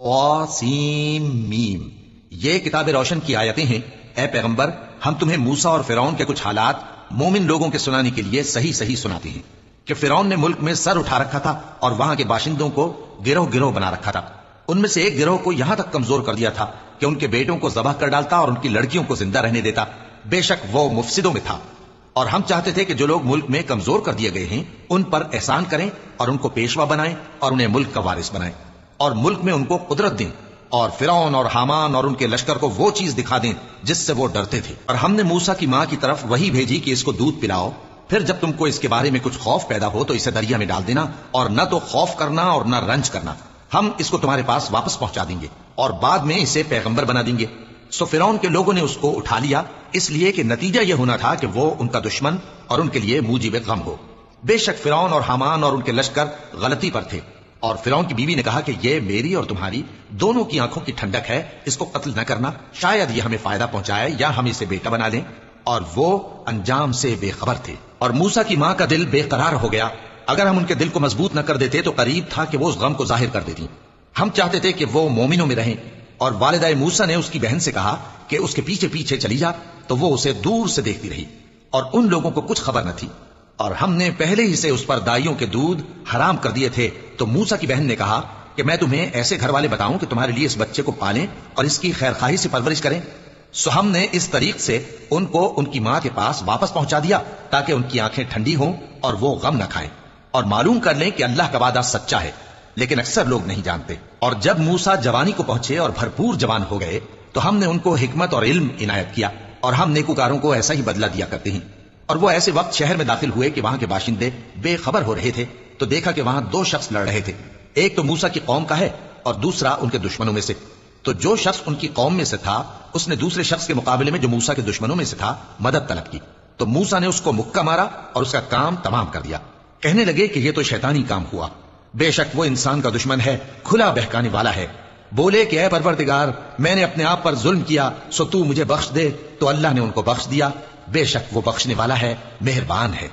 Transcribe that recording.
سین میم، یہ کتاب روشن کی آیتیں ہیں۔ اے پیغمبر، ہم تمہیں موسیٰ اور فرعون کے کچھ حالات مومن لوگوں کے سنانے کے لیے صحیح صحیح سناتے ہیں کہ فرعون نے ملک میں سر اٹھا رکھا تھا اور وہاں کے باشندوں کو گروہ گروہ بنا رکھا تھا۔ ان میں سے ایک گروہ کو یہاں تک کمزور کر دیا تھا کہ ان کے بیٹوں کو ذبح کر ڈالتا اور ان کی لڑکیوں کو زندہ رہنے دیتا۔ بے شک وہ مفسدوں میں تھا، اور ہم چاہتے تھے کہ جو لوگ ملک میں کمزور کر دیے گئے ہیں ان پر احسان کریں اور ان کو پیشوا بنائیں اور انہیں ملک کا وارث بنائیں، اور ملک میں ان کو قدرت دیں، اور فرعون اور حامان اور ان کے لشکر کو وہ چیز دکھا دیں جس سے وہ ڈرتے تھے۔ اور ہم نے موسیٰ کی ماں کی طرف وہی بھیجی کہ اس کو دودھ پلاؤ، پھر جب تم کو اس کے بارے میں کچھ خوف پیدا ہو تو اسے دریا میں ڈال دینا، اور نہ تو خوف کرنا اور نہ رنج کرنا، ہم اس کو تمہارے پاس واپس پہنچا دیں گے اور بعد میں اسے پیغمبر بنا دیں گے۔ سو فرعون کے لوگوں نے اس کو اٹھا لیا، اس لیے کہ نتیجہ یہ ہونا تھا کہ وہ ان کا دشمن اور ان کے لیے موجب غم ہو۔ بے شک فرعون اور حامان اور ان کے لشکر غلطی پر تھے، اور فرعون کی بیوی نے کہا کہ یہ میری اور تمہاری دونوں کی آنکھوں کی ٹھنڈک ہے، اس کو قتل نہ کرنا، شاید یہ ہمیں فائدہ پہنچائے یا ہم اسے بیٹا بنا لیں۔ اور وہ انجام سے بے خبر تھے۔ اور موسیٰ کی ماں کا دل بے قرار ہو گیا، اگر ہم ان کے دل کو مضبوط نہ کر دیتے تو قریب تھا کہ وہ اس غم کو ظاہر کر دیتی۔ ہم چاہتے تھے کہ وہ مومنوں میں رہیں، اور والدہ موسیٰ نے اس کی بہن سے کہا کہ اس کے پیچھے پیچھے چلی جا، تو وہ اسے دور سے دیکھتی رہی، اور ان لوگوں کو کچھ خبر نہ تھی، اور ہم نے پہلے ہی سے اس پر دائیوں کے دودھ حرام کر دیے تھے۔ تو موسیٰ کی بہن نے کہا کہ میں تمہیں ایسے گھر والے بتاؤں کہ تمہارے لیے اس بچے کو پالیں اور اس کی خیرخواہی سے پرورش کریں۔ سو ہم نے اس طریق سے ان کو ان کی ماں کے پاس واپس پہنچا دیا تاکہ ان کی آنکھیں ٹھنڈی ہوں اور وہ غم نہ کھائیں، اور معلوم کر لیں کہ اللہ کا وعدہ سچا ہے، لیکن اکثر لوگ نہیں جانتے۔ اور جب موسیٰ جوانی کو پہنچے اور بھرپور جوان ہو گئے تو ہم نے ان کو حکمت اور علم عنایت کیا، اور ہم نیکوکاروں کو ایسا ہی بدلہ دیا کرتے ہیں۔ اور وہ ایسے وقت شہر میں داخل ہوئے کہ وہاں کے باشندے بے خبر ہو رہے تھے، تو دیکھا کہ وہاں دو شخص لڑ رہے تھے، ایک تو موسیٰ کی قوم کا ہے اور دوسرا ان کے دشمنوں میں سے۔ تو جو شخص ان کی قوم میں سے تھا اس نے دوسرے شخص کے مقابلے میں جو موسیٰ کے دشمنوں میں سے تھا مدد طلب کی، تو موسیٰ نے اس کو مکہ مارا اور اس کا کام تمام کر دیا۔ کہنے لگے کہ یہ تو شیطانی کام ہوا، بے شک وہ انسان کا دشمن ہے، کھلا بہکانے والا ہے۔ بولے کہ اے پروردگار، میں نے اپنے آپ پر ظلم کیا، سو تو مجھے بخش دے، تو اللہ نے ان کو بخش دیا، بے شک وہ بخشنے والا ہے، مہربان ہے۔